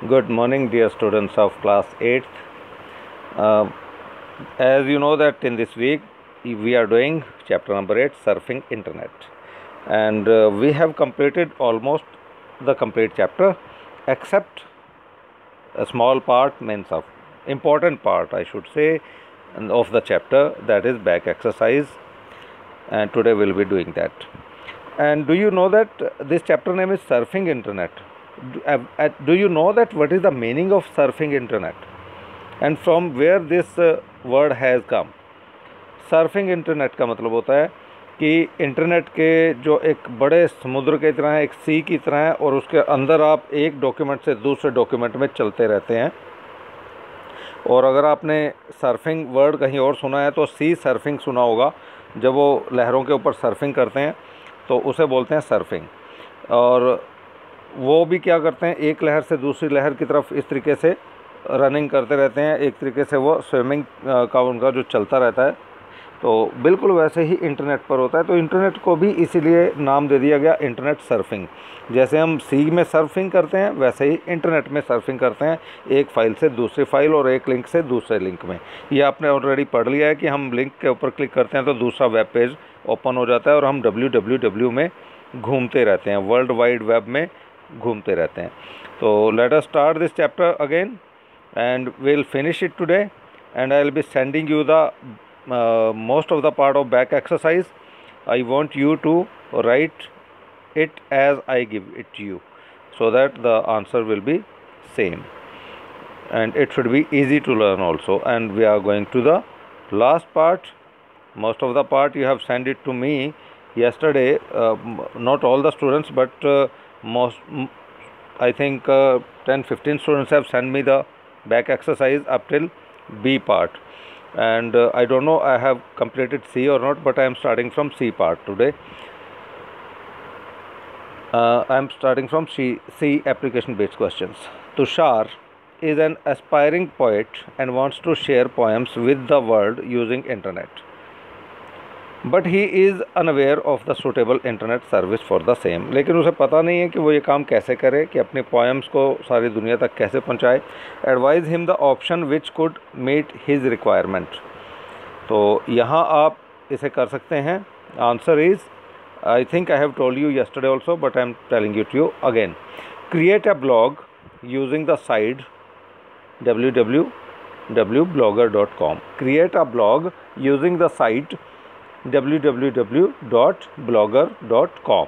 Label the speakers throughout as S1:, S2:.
S1: Good morning, dear students of class 8th. Uh, as you know that in this week we are doing chapter number 8, surfing internet, and we have completed almost the complete chapter except a small part, means of important part I should say, of the chapter, that is back exercise, and today we'll be doing that. And do you know that this chapter name is surfing internet? Do you know that what is the meaning of surfing internet and from where this word has come? Surfing internet का मतलब होता है कि internet के जो एक बड़े समुद्र की तरह है, एक सी की तरह है, और उसके अंदर आप एक डॉक्यूमेंट से दूसरे डॉक्यूमेंट में चलते रहते हैं। और अगर आपने सर्फिंग वर्ड कहीं और सुना है तो सी सर्फिंग सुना होगा, जब वो लहरों के ऊपर सर्फिंग करते हैं तो उसे बोलते हैं सर्फिंग। और वो भी क्या करते हैं, एक लहर से दूसरी लहर की तरफ इस तरीके से रनिंग करते रहते हैं, एक तरीके से वो स्विमिंग का उनका जो चलता रहता है, तो बिल्कुल वैसे ही इंटरनेट पर होता है। तो इंटरनेट को भी इसीलिए नाम दे दिया गया इंटरनेट सर्फिंग। जैसे हम सी में सर्फिंग करते हैं वैसे ही इंटरनेट में सर्फिंग करते हैं, एक फ़ाइल से दूसरी फ़ाइल और एक लिंक से दूसरे लिंक में। ये आपने ऑलरेडी पढ़ लिया है कि हम लिंक के ऊपर क्लिक करते हैं तो दूसरा वेब पेज ओपन हो जाता है और हम www में घूमते रहते हैं, वर्ल्ड वाइड वेब में घूमते रहते हैं। तो let us start this chapter again and we'll finish it today, and I'll be sending you the most of the part of back exercise. I want you to write it as I give it to you so that the answer will be same and it should be easy to learn also. And we are going to the last part. Most of the part you have sent it to me yesterday, not all the students, but I think 10-15 students have sent me the back exercise up till B part, and I don't know I have completed C or not, but I am starting from C part today. I am starting from C application based questions. Tushar is an aspiring poet and wants to share poems with the world using internet, but he is unaware of the suitable internet service for the same. लेकिन उसे पता नहीं है कि वो ये काम कैसे करे, कि अपने पोएम्स को सारी दुनिया तक कैसे पहुंचाए। Advise him the option which could meet his requirement. तो यहाँ आप इसे कर सकते हैं। Answer is, I think I have told you yesterday also, but I am telling it you again. Create a blog using the site www.blogger.com। Create a blog using the site www.blogger.com।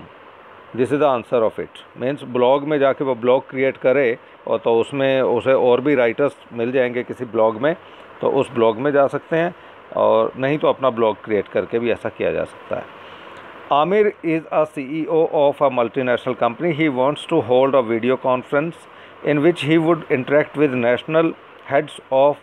S1: This is the answer of it. Means blog में जाके वो blog create करे, और तो उसमें उसे और भी राइटर्स मिल जाएंगे किसी ब्लॉग में, तो उस ब्लॉग में जा सकते हैं, और नहीं तो अपना ब्लॉग क्रिएट करके भी ऐसा किया जा सकता है। Aamir is a CEO of a multinational company. He wants to hold a video conference in which he would interact with national heads of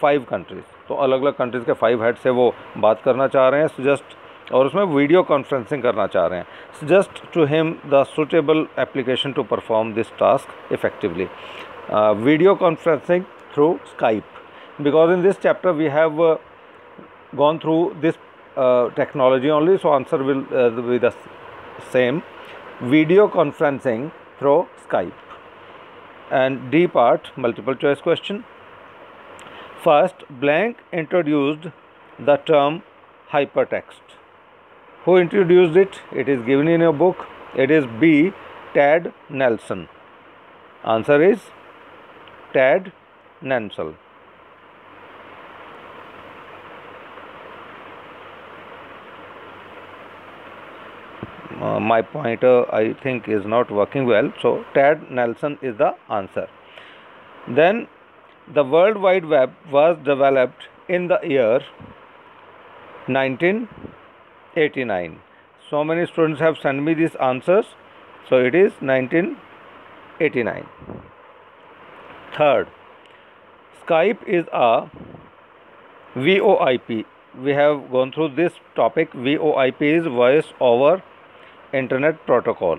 S1: 5 countries. तो अलग अलग कंट्रीज़ के 5 हेड से वो बात करना चाह रहे हैं, सजेस्ट, और उसमें वीडियो कॉन्फ्रेंसिंग करना चाह रहे हैं। Suggest to him the suitable application to perform this task effectively. Video conferencing through Skype, because in this chapter we have gone through this technology only, so answer will be the same, video conferencing through Skype. And D part, multiple choice question. First, blank introduced the term hypertext. Who introduced it? It is given in your book. It is B, Tad Nelson. Answer is Tad Nelson. My pointer I think is not working well, so Tad Nelson is the answer. Then the World Wide Web was developed in the year 1989. So many students have sent me these answers, so it is 1989. Third, Skype is a VoIP. We have gone through this topic. VoIP is voice over internet protocol,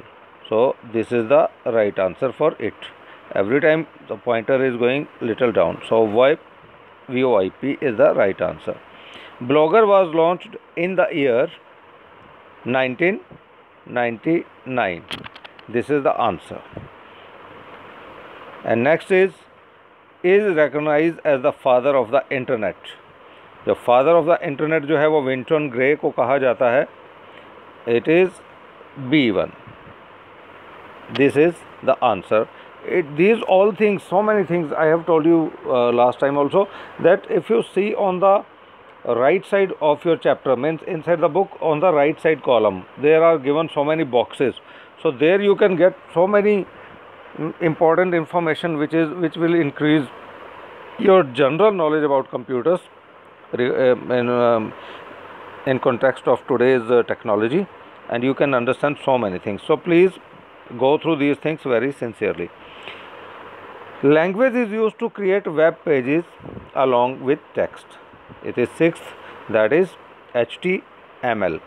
S1: so this is the right answer for it. Every time the pointer is going little down, so VoIP is the right answer. Blogger was launched in the year 1999. This is the answer. And next is recognized as the father of the internet. जो father of the internet जो है वो Vinton grey को कहा जाता है. It is B1. This is the answer. These all things, so many things I have told you last time also, that if you see on the right side of your chapter, means inside the book on the right side column, there are given so many boxes. So there you can get so many important information which will increase your general knowledge about computers in context of today's technology, and you can understand so many things. So please go through these things very sincerely. Language is used to create web pages along with text. It is sixth, that is HTML.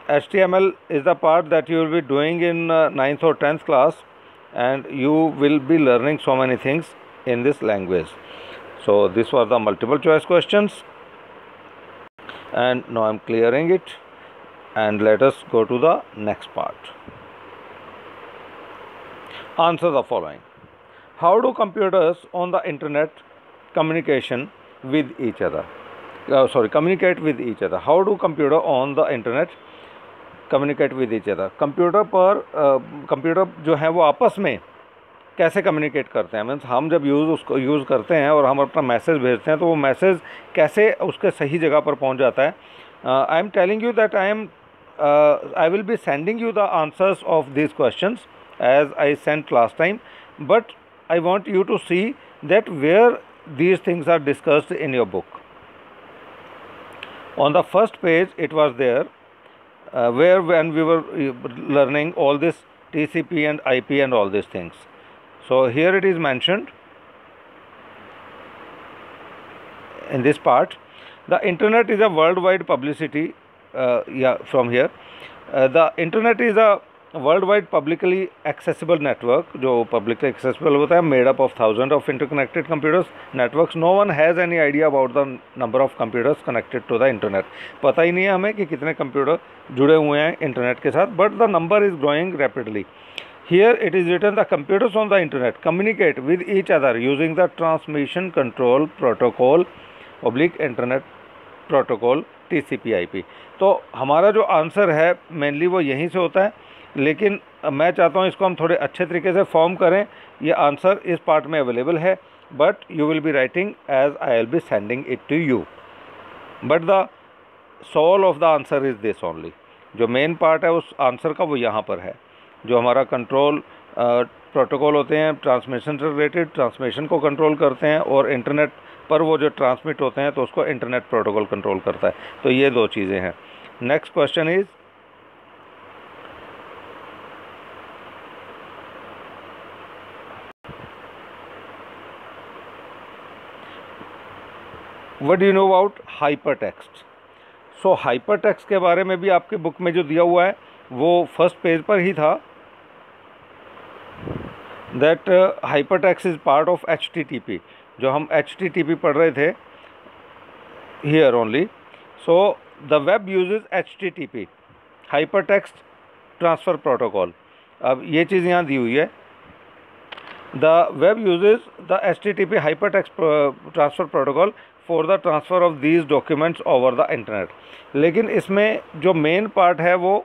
S1: HTML is the part that you will be doing in 9th or 10th class, and you will be learning so many things in this language. So this was the multiple choice questions, and now I am clearing it, and let us go to the next part. Answer the following. How do computers on the internet communication with each other? Communicate with each other. How do computer on the internet communicate with each other? Computer जो है वो आपस में कैसे communicate करते हैं? Means हम जब उसको यूज़ करते हैं और हम अपना मैसेज भेजते हैं तो वो मैसेज कैसे उसके सही जगह पर पहुंच जाता है? आई am telling you that I will be sending you the answers of these questions as I sent last time, but I want you to see that where these things are discussed in your book. On the first page it was there, where when we were learning all this TCP and IP and all these things. So here it is mentioned in this part, the internet is a worldwide publicity. From here, the internet is a worldwide publicly accessible network, जो publicly accessible होता है, made up of thousands of interconnected computers networks. No one has any idea about the number of computers connected to the internet. पता ही नहीं है हमें कि कितने computer जुड़े हुए हैं इंटरनेट के साथ, but the number is growing rapidly. Here it is written, the computers on the internet communicate with each other using the transmission control protocol / internet protocol TCP/IP. तो हमारा जो आंसर है मेनली वो यहीं से होता है, लेकिन मैं चाहता हूँ इसको हम थोड़े अच्छे तरीके से फॉर्म करें. ये आंसर इस पार्ट में अवेलेबल है, but you will be writing as I will be sending it to you. But the soul of the answer is this only. जो मेन पार्ट है उस आंसर का वो यहाँ पर है. जो हमारा कंट्रोल प्रोटोकॉल होते हैं ट्रांसमिशन से रिलेटेड, ट्रांसमिशन को कंट्रोल करते हैं, और इंटरनेट पर वो जो ट्रांसमिट होते हैं तो उसको इंटरनेट प्रोटोकॉल कंट्रोल करता है. तो ये दो चीज़ें हैं. Next question is, what do you know about hyper text? So hyper text के बारे में भी आपके बुक में जो दिया हुआ है वो फर्स्ट पेज पर ही था, that hyper text is part of HTTP. जो हम HTTP पढ़ रहे थे here only. So the web uses HTTP, Hypertext Transfer Protocol. अब ये चीज़ यहाँ दी हुई है, the web uses the HTTP Hypertext Transfer Protocol for the transfer of these documents over the internet. लेकिन इसमें जो मेन पार्ट है वो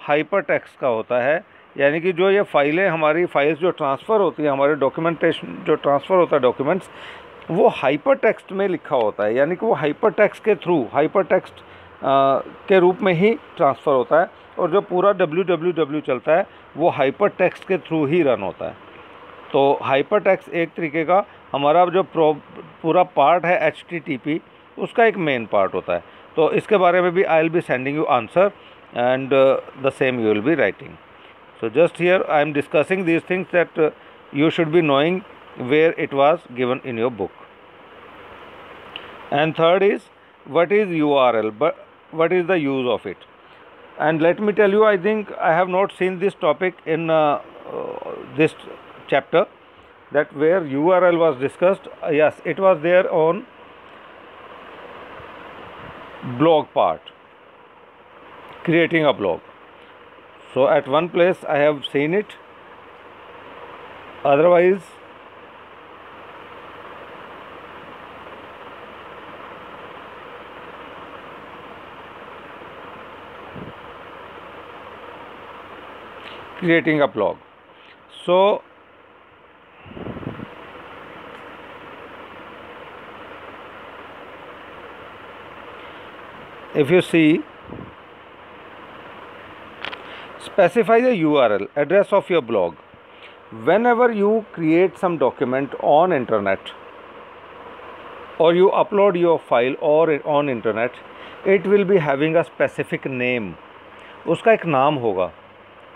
S1: हाइपरटेक्स्ट का होता है, यानी कि जो ये फाइलें हमारी फाइल्स जो ट्रांसफ़र होती है, हमारे डॉक्यूमेंटेशन जो ट्रांसफ़र होता है डॉक्यूमेंट्स, वो हाइपर टेक्स्ट में लिखा होता है. यानी कि वो हाइपर टेक्स्ट के थ्रू, हाइपर टेक्स्ट के रूप में ही ट्रांसफ़र होता है, और जो पूरा www चलता है वो हाइपर टेक्स्ट के थ्रू ही रन होता है. तो हाइपर टेक्स्ट एक तरीके का हमारा जो पूरा पार्ट है HTTP, उसका एक मेन पार्ट होता है. तो इसके बारे में भी आई will be sending you answer, and the same you will be writing. So just here I am discussing these things that you should be knowing where it was given in your book. And third is, what is URL, but what is the use of it? And let me tell you, I think I have not seen this topic in this chapter, that where URL was discussed. Yes, it was there on blog part, creating a blog. So at one place I have seen it, otherwise creating a blog. So if you see, specify the URL, address of your blog. Whenever you create some document on internet or you upload your file or on internet, it will be having a specific name. उसका एक नाम होगा,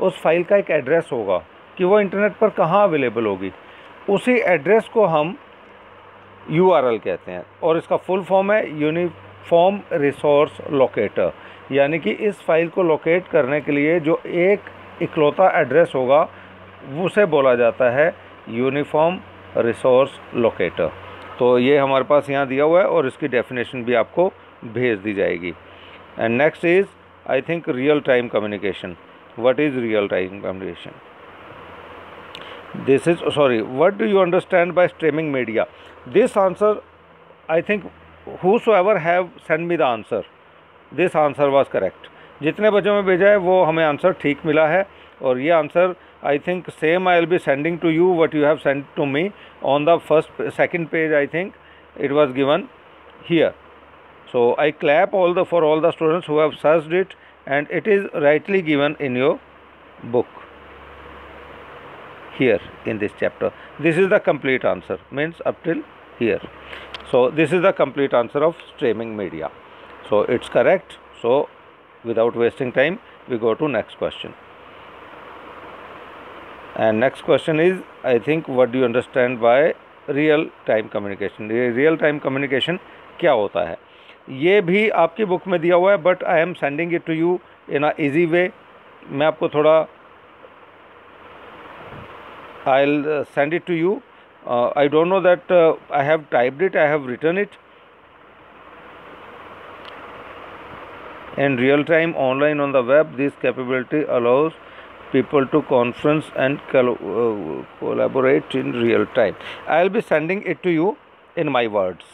S1: उस file का एक address होगा कि वो इंटरनेट पर कहाँ अवेलेबल होगी. उसी एड्रेस को हम URL कहते हैं और इसका फुल फॉर्म है यूनिफॉर्म रिसोर्स लोकेटर. यानी कि इस फाइल को लोकेट करने के लिए जो एक इकलौता एड्रेस होगा उसे बोला जाता है यूनिफॉर्म रिसोर्स लोकेटर. तो ये हमारे पास यहाँ दिया हुआ है और इसकी डेफिनेशन भी आपको भेज दी जाएगी. And next is I think real time communication. What is real time communication? This is, sorry, what do you understand by streaming media? This answer, I think whosoever have sent me the answer, this answer was correct. जितने बच्चों में भेजा है वो हमें answer ठीक मिला है और ये answer I think same I will be sending to you what you have send to me on the second page. I think it was given here. So I clap for all the students who have searched it, and it is rightly given in your book here in this chapter. This is the complete answer, means up till here. So this is the complete answer of streaming media. So it's correct. So without wasting time, we go to next question. And next question is, I think, what do you understand by real time communication? Real time communication क्या होता है? ये भी आपकी book में दिया हुआ है, but I am sending it to you in a easy way. मैं आपको थोड़ा I will send it to you. I don't know that I have typed it, I have written it. In real time online on the web, this capability allows people to conference and collaborate in real time. I will be sending it to you in my words.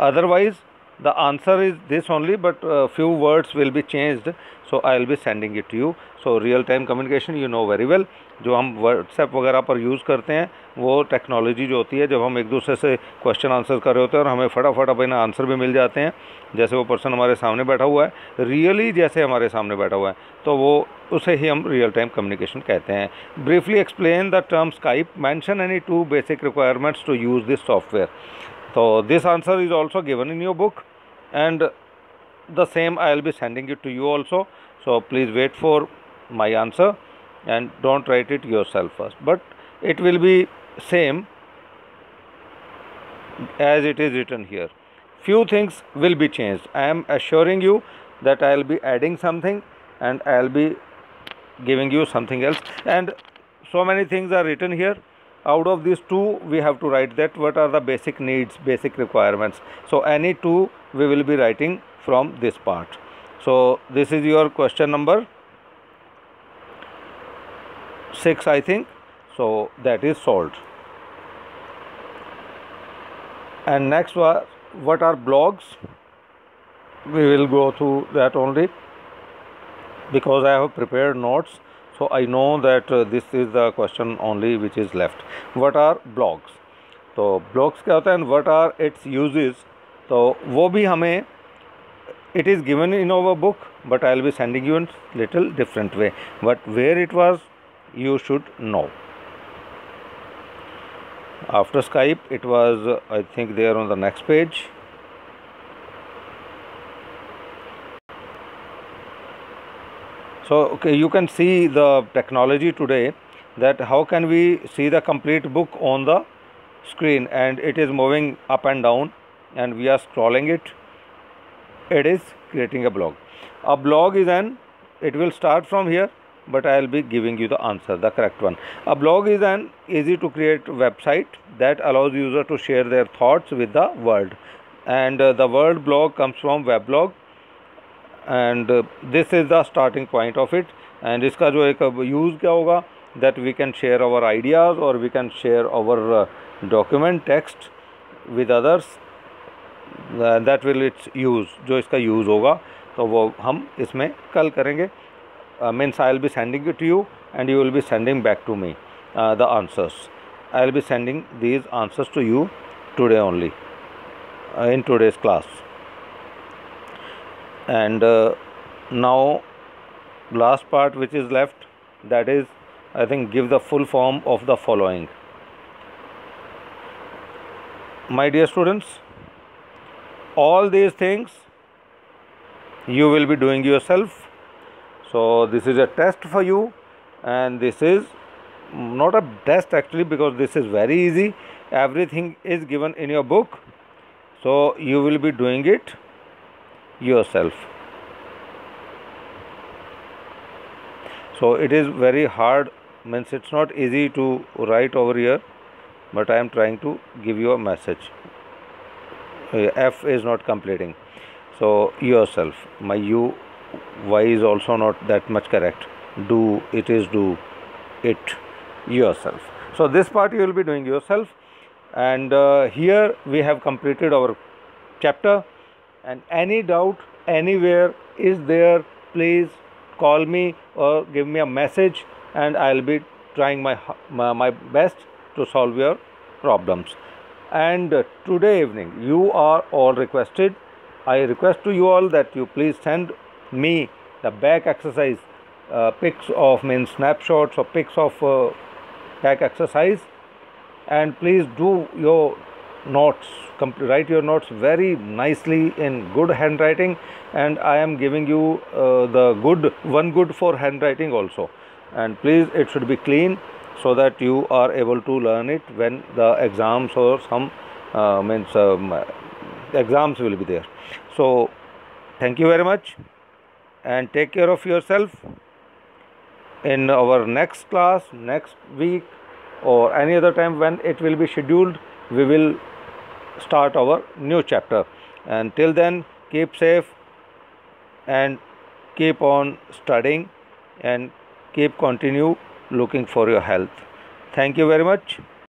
S1: Otherwise, the answer is this only, but few words will be changed. So I will be sending it to you. So real time communication, you know very well. जो हम WhatsApp वगैरह पर use करते हैं वो technology जो होती है, जब हम एक दूसरे से क्वेश्चन आंसर कर रहे होते हैं और हमें फटाफट अपने आंसर भी मिल जाते हैं, जैसे वो पर्सन हमारे सामने बैठा हुआ है, रियली जैसे हमारे सामने बैठा हुआ है, तो वो उसे ही हम रियल टाइम कम्युनिकेशन कहते हैं. Briefly explain the term Skype. Mention any 2 basic requirements to use this software. तो this answer is also given in your book and the same I will be sending it to you also. So please wait for my answer and don't write it yourself first, but it will be same as it is written here. Few things will be changed. I am assuring you that I will be adding something and I will be giving you something else, and so many things are written here. Out of these 2 we have to write that what are the basic needs, basic requirements. So any 2 we will be writing from this part. So this is your question number 6, I think. So that is solved. And next, what are blogs? We will go through that only because I have prepared notes. So I know that this is the question only which is left. What are blogs? तो blogs क्या होता है and what are its uses? तो वो भी हमें it is given in our book, but I will be sending you in little different way. But where it was, you should know. After Skype, it was I think there on the next page. So okay, you can see the technology today, that how can we see the complete book on the screen, and it is moving up and down and we are scrolling it. It is creating a blog. A blog is it will start from here, but I will be giving you the answer, the correct one. A blog is an easy to create website that allows user to share their thoughts with the world, and the word blog comes from weblog, and this is the starting point of it. And इसका जो एक use क्या होगा, that we can share our ideas or we can share our document text with others. That will its use, जो इसका use होगा तो वो हम इसमें कल करेंगे. means I will be sending it to you, and you will be sending back to me the answers. I will be sending these answers to you today only, in today's class. And now last part which is left, that is, I think, give the full form of the following. My dear students, all these things you will be doing yourself. So this is a test for you, and this is not a test actually, because this is very easy. Everything is given in your book, so you will be doing it yourself. So it is very hard, means it's not easy to write over here, but I am trying to give you a message. F is not completing, so yourself. My U, Y is also not that much correct. Do, it is do, it, yourself. So this part you will be doing yourself. And here we have completed our chapter, and any doubt anywhere is there, please call me or give me a message, and I will be trying my best to solve your problems. And today evening you are all requested, I request to you all that you please send me the back exercise pics of, means snapshots or pics of back exercise, and please do your notes, write your notes very nicely in good handwriting, and I am giving you the one good for handwriting also, and please it should be clean, so that you are able to learn it when the exams or some exams will be there. So thank you very much, and take care of yourself. In our next class, next week, or any other time when it will be scheduled, we will start our new chapter. And till then, keep safe and keep on studying, and continue looking for your health. Thank you very much.